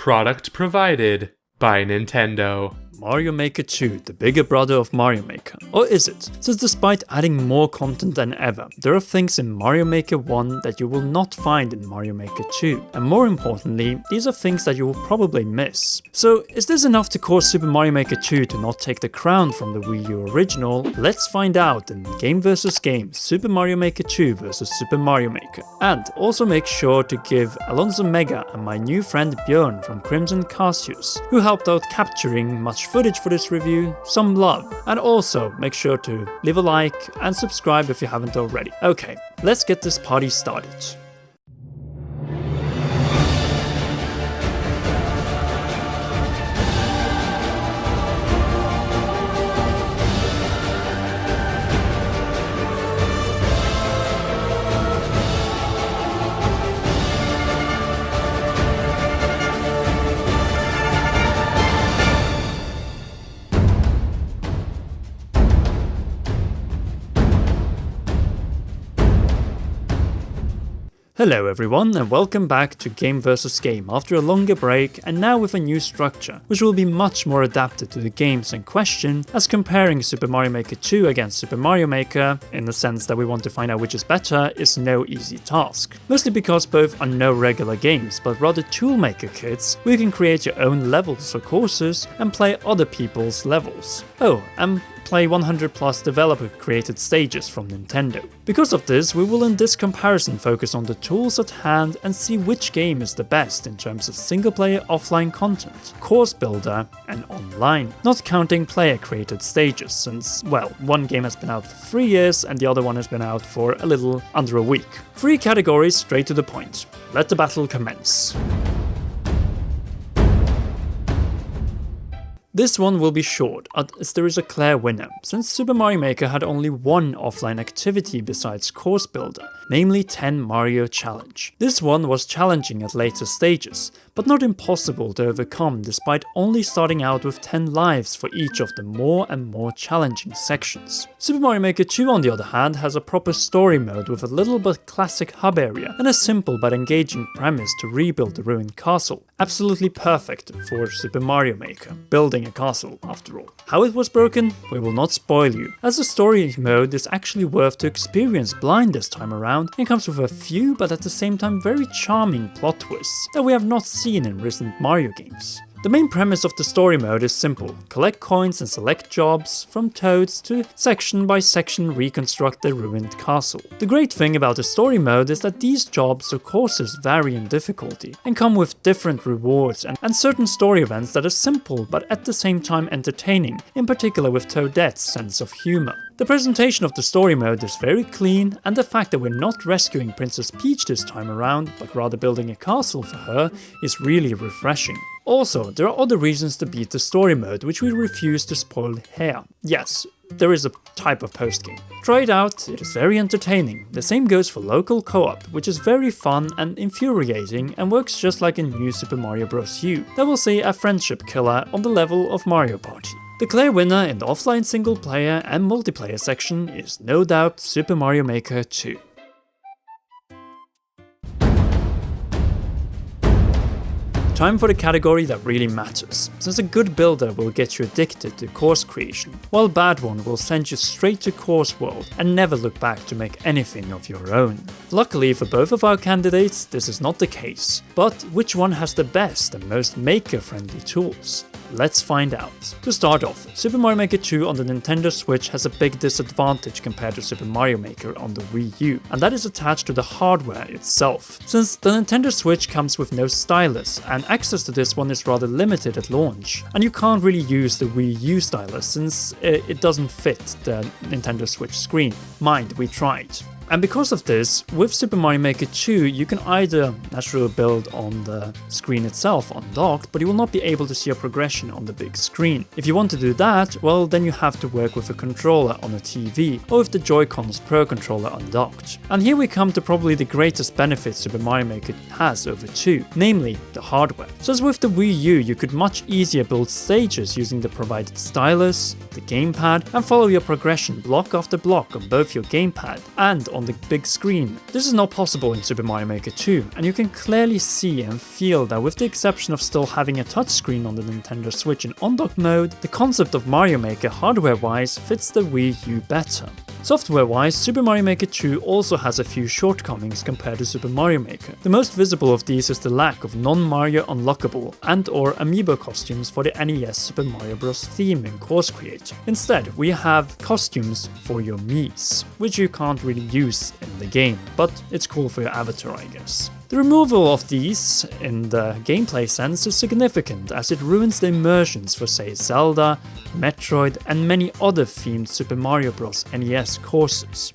Product provided by Nintendo. Mario Maker 2, the bigger brother of Mario Maker. Or is it? Since despite adding more content than ever, there are things in Mario Maker 1 that you will not find in Mario Maker 2. And more importantly, these are things that you will probably miss. So is this enough to cause Super Mario Maker 2 to not take the crown from the Wii U original? Let's find out in Game vs Game, Super Mario Maker 2 vs Super Mario Maker. And also make sure to give Alonso Mega and my new friend Björn from Crimson Cassius, who helped out capturing much footage for this review, some love. And also make sure to leave a like and subscribe if you haven't already. Okay, let's get this party started. Hello everyone and welcome back to Game vs Game after a longer break and now with a new structure, which will be much more adapted to the games in question, as comparing Super Mario Maker 2 against Super Mario Maker, in the sense that we want to find out which is better, is no easy task. Mostly because both are no regular games, but rather toolmaker kits, where you can create your own levels or courses and play other people's levels. Oh, and play 100 plus developer created stages from Nintendo. Because of this, we will in this comparison focus on the tools at hand and see which game is the best in terms of single player offline content, course builder and online, not counting player created stages since, well, one game has been out for 3 years and the other one has been out for a little under a week. 3 categories straight to the point. Let the battle commence. This one will be short, as there is a clear winner, since Super Mario Maker had only one offline activity besides Course Builder, namely 10 Mario Challenge. This one was challenging at later stages, but not impossible to overcome despite only starting out with 10 lives for each of the more and more challenging sections. Super Mario Maker 2 on the other hand has a proper story mode with a little but classic hub area and a simple but engaging premise to rebuild the ruined castle. Absolutely perfect for Super Mario Maker, building a castle after all. How it was broken, we will not spoil you, as the story mode is actually worth to experience blind this time around and comes with a few but at the same time very charming plot twists that we have not seen in recent Mario games. The main premise of the story mode is simple: collect coins and select jobs, from Toads to section by section reconstruct the ruined castle. The great thing about the story mode is that these jobs or courses vary in difficulty and come with different rewards and certain story events that are simple but at the same time entertaining, in particular with Toadette's sense of humor. The presentation of the story mode is very clean, and the fact that we're not rescuing Princess Peach this time around, but rather building a castle for her, is really refreshing. Also, there are other reasons to beat the story mode, which we refuse to spoil here. Yes, there is a type of postgame. Try it out, it is very entertaining. The same goes for local co-op, which is very fun and infuriating and works just like in New Super Mario Bros. U, that will say a friendship killer on the level of Mario Party. The clear winner in the offline single player and multiplayer section is no doubt Super Mario Maker 2. Time for the category that really matters, since a good builder will get you addicted to course creation, while a bad one will send you straight to Course World and never look back to make anything of your own. Luckily for both of our candidates, this is not the case, but which one has the best and most maker-friendly tools? Let's find out. To start off, Super Mario Maker 2 on the Nintendo Switch has a big disadvantage compared to Super Mario Maker on the Wii U, and that is attached to the hardware itself. Since the Nintendo Switch comes with no stylus, and access to this one is rather limited at launch, and you can't really use the Wii U stylus since it doesn't fit the Nintendo Switch screen. Mind, we tried. And because of this, with Super Mario Maker 2, you can either naturally build on the screen itself undocked, but you will not be able to see your progression on the big screen. If you want to do that, well, then you have to work with a controller on a TV, or with the Joy-Con's Pro controller undocked. And here we come to probably the greatest benefit Super Mario Maker has over 2, namely the hardware. So as with the Wii U, you could much easier build stages using the provided stylus, the gamepad, and follow your progression block after block on both your gamepad and on on the big screen. This is not possible in Super Mario Maker 2, and you can clearly see and feel that with the exception of still having a touchscreen on the Nintendo Switch in on-dock mode, the concept of Mario Maker hardware-wise fits the Wii U better. Software-wise, Super Mario Maker 2 also has a few shortcomings compared to Super Mario Maker. The most visible of these is the lack of non-Mario unlockable and/or amiibo costumes for the NES Super Mario Bros. Theme in Course Creator. Instead, we have costumes for your Miis, which you can't really use in the game, but it's cool for your avatar, I guess. The removal of these, in the gameplay sense, is significant as it ruins the immersions for say Zelda, Metroid and many other themed Super Mario Bros. NES courses.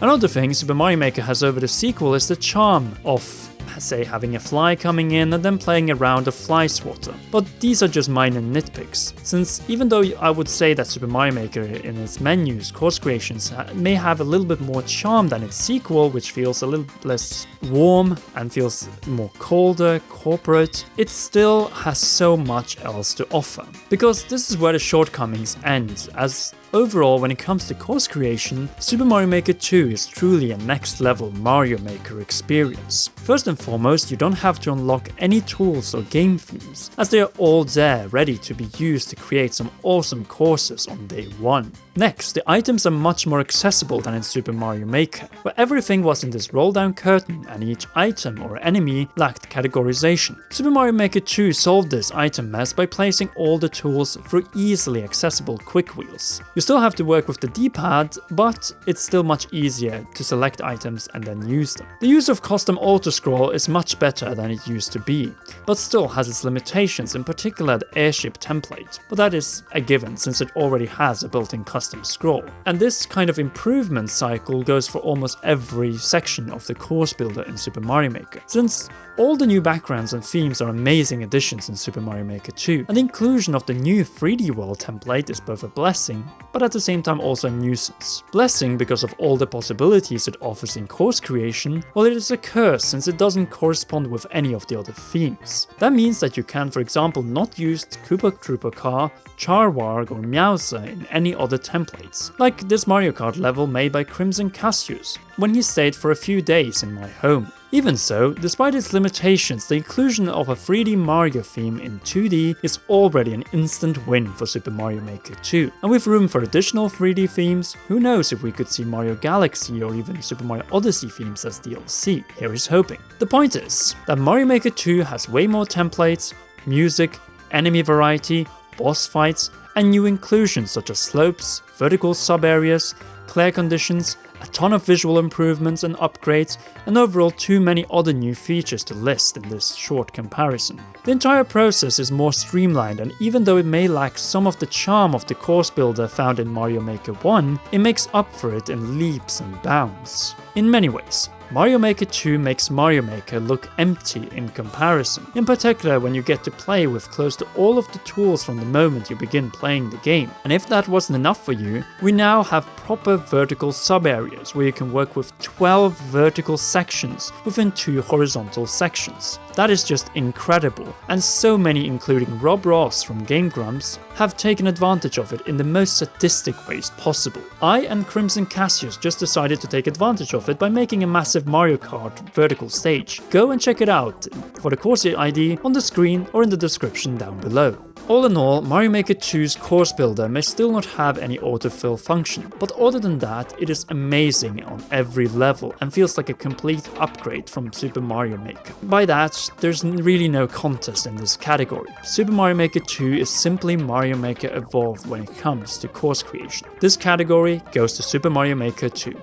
Another thing Super Mario Maker has over the sequel is the charm of say having a fly coming in and then playing a round of fly swatter. But these are just minor nitpicks, since even though I would say that Super Mario Maker in its menus, course creations, may have a little bit more charm than its sequel, which feels a little less warm and feels more colder, corporate, it still has so much else to offer. Because this is where the shortcomings end, as overall, when it comes to course creation, Super Mario Maker 2 is truly a next level Mario Maker experience. First and foremost, you don't have to unlock any tools or game themes, as they are all there ready to be used to create some awesome courses on day one. Next, the items are much more accessible than in Super Mario Maker, where everything was in this roll down curtain and each item or enemy lacked categorization. Super Mario Maker 2 solved this item mess by placing all the tools through easily accessible quick wheels. You still have to work with the D-pad, but it's still much easier to select items and then use them. The use of custom auto-scroll is much better than it used to be, but still has its limitations, in particular the airship template, but that is a given since it already has a built-in custom scroll. And this kind of improvement cycle goes for almost every section of the course builder in Super Mario Maker, since all the new backgrounds and themes are amazing additions in Super Mario Maker 2, and the inclusion of the new 3D world template is both a blessing, but at the same time also a nuisance. Blessing because of all the possibilities it offers in course creation, while it is a curse since it doesn't correspond with any of the other themes. That means that you can, for example, not use Koopa Troopa Car, Charwarg or Meowser in any other templates, like this Mario Kart level made by Crimson Cassius, when he stayed for a few days in my home. Even so, despite its limitations, the inclusion of a 3D Mario theme in 2D is already an instant win for Super Mario Maker 2. And with room for additional 3D themes, who knows if we could see Mario Galaxy or even Super Mario Odyssey themes as DLC. Here is hoping. The point is that Mario Maker 2 has way more templates, music, enemy variety, boss fights, and new inclusions such as slopes, vertical sub-areas, clear conditions, a ton of visual improvements and upgrades, and overall too many other new features to list in this short comparison. The entire process is more streamlined, and even though it may lack some of the charm of the course builder found in Mario Maker 1, it makes up for it in leaps and bounds. In many ways, Mario Maker 2 makes Mario Maker look empty in comparison, in particular when you get to play with close to all of the tools from the moment you begin playing the game. And if that wasn't enough for you, we now have proper vertical sub-areas where you can work with 12 vertical sections within 2 horizontal sections. That is just incredible, and so many, including Rob Ross from Game Grumps, have taken advantage of it in the most sadistic ways possible. I and Crimson Cassius just decided to take advantage of it by making a massive Mario Kart vertical stage. Go and check it out for the course ID on the screen or in the description down below. All in all, Mario Maker 2's course builder may still not have any autofill function, but other than that, it is amazing on every level and feels like a complete upgrade from Super Mario Maker. By that, there's really no contest in this category. Super Mario Maker 2 is simply Mario Maker evolved when it comes to course creation. This category goes to Super Mario Maker 2.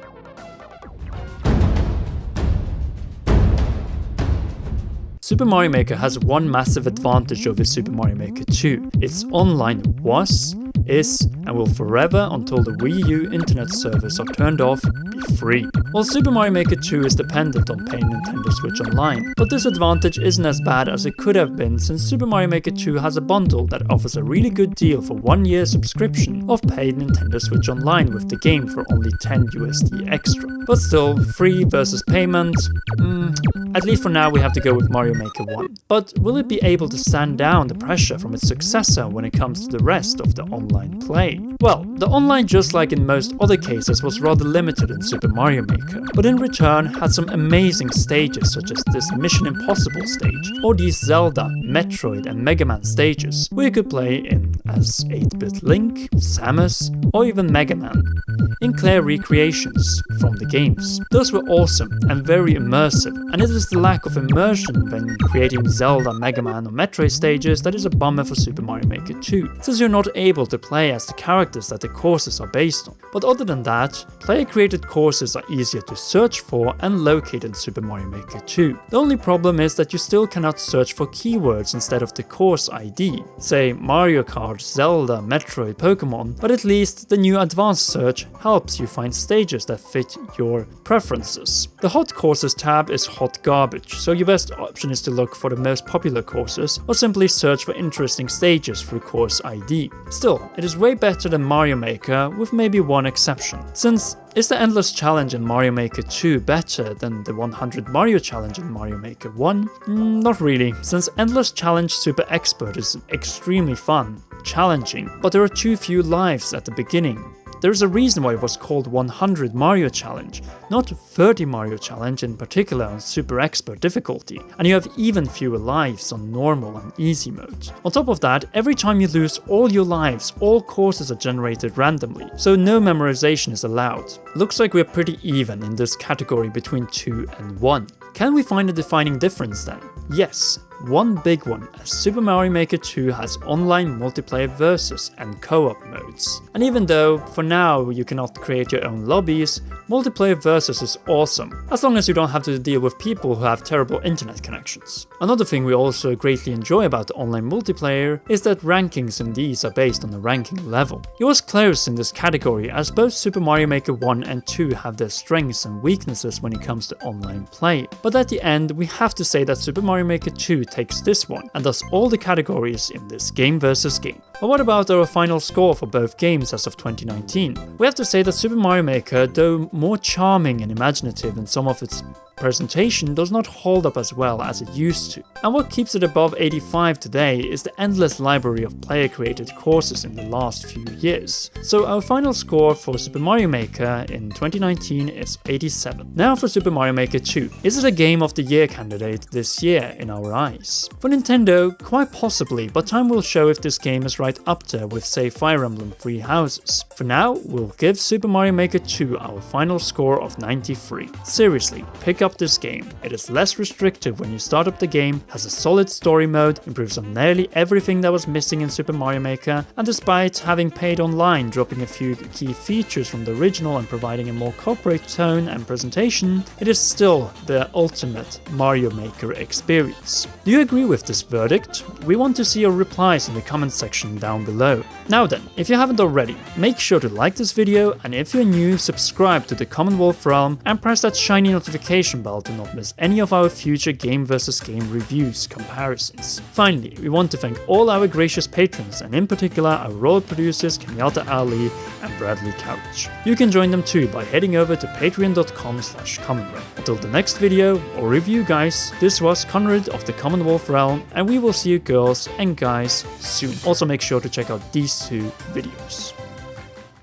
Super Mario Maker has one massive advantage over Super Mario Maker 2. Its online was, is, and will forever, until the Wii U internet servers are turned off, be free. While Super Mario Maker 2 is dependent on paying Nintendo Switch Online, but this advantage isn't as bad as it could have been since Super Mario Maker 2 has a bundle that offers a really good deal for 1 year subscription of paid Nintendo Switch Online with the game for only $10 USD extra. But still, free versus payment, At least for now we have to go with Mario Maker 1. But will it be able to stand down the pressure from its successor when it comes to the rest of the online play? Well, the online, just like in most other cases, was rather limited in Super Mario Maker, but in return had some amazing stages such as this Mission Impossible stage, or these Zelda, Metroid and Mega Man stages, where you could play in as 8-bit Link, Samus, or even Mega Man, in clear recreations from the games. Those were awesome and very immersive, and it is the lack of immersion when creating Zelda, Mega Man or Metroid stages that is a bummer for Super Mario Maker 2, since you're not able to play as the characters that the courses are based on. But other than that, player-created courses are easier to search for and locate in Super Mario Maker 2. The only problem is that you still cannot search for keywords instead of the course ID, say Mario Kart, Zelda, Metroid, Pokemon, but at least the new advanced search helps you find stages that fit your preferences. The hot courses tab is hot garbage, so your best option is to look for the most popular courses or simply search for interesting stages through course ID. Still, it is way better than Mario Maker, with maybe one exception. Since is the Endless Challenge in Mario Maker 2 better than the 100 Mario Challenge in Mario Maker 1? Not really, since Endless Challenge Super Expert is extremely fun, challenging, but there are too few lives at the beginning. There is a reason why it was called 100 Mario Challenge, not 30 Mario Challenge, in particular on Super Expert difficulty, and you have even fewer lives on normal and easy mode. On top of that, every time you lose all your lives, all courses are generated randomly, so no memorization is allowed. Looks like we're pretty even in this category between 2 and 1. Can we find a defining difference then? Yes. One big one, as Super Mario Maker 2 has online multiplayer versus and co-op modes. And even though, for now, you cannot create your own lobbies, multiplayer versus is awesome, as long as you don't have to deal with people who have terrible internet connections. Another thing we also greatly enjoy about the online multiplayer is that rankings in these are based on the ranking level. It was close in this category, as both Super Mario Maker 1 and 2 have their strengths and weaknesses when it comes to online play. But at the end, we have to say that Super Mario Maker 2 takes this one, and thus all the categories in this game versus game. But what about our final score for both games as of 2019? We have to say that Super Mario Maker, though more charming and imaginative in some of its presentation, does not hold up as well as it used to. And what keeps it above 85 today is the endless library of player-created courses in the last few years. So our final score for Super Mario Maker in 2019 is 87. Now for Super Mario Maker 2. Is it a Game of the Year candidate this year in our eyes? For Nintendo, quite possibly, but time will show if this game is right up there with, say, Fire Emblem Three Houses. For now, we'll give Super Mario Maker 2 our final score of 93. Seriously, pick up this game. It is less restrictive when you start up the game, has a solid story mode, improves on nearly everything that was missing in Super Mario Maker, and despite having paid online, dropping a few key features from the original and providing a more corporate tone and presentation, it is still the ultimate Mario Maker experience. Do you agree with this verdict? We want to see your replies in the comment section down below. Now then, if you haven't already, make sure to like this video, and if you're new, subscribe to the Commonwealth Realm and press that shiny notification bell to not miss any of our future game versus game reviews comparisons. Finally, we want to thank all our gracious patrons, and in particular our royal producers Kenyatta Ali and Bradley Couch. You can join them too by heading over to patreon.com/commonwealth. Until the next video or review, guys, this was Conrad of the Commonwealth Realm, and we will see you girls and guys soon. Also make sure to check out these two videos.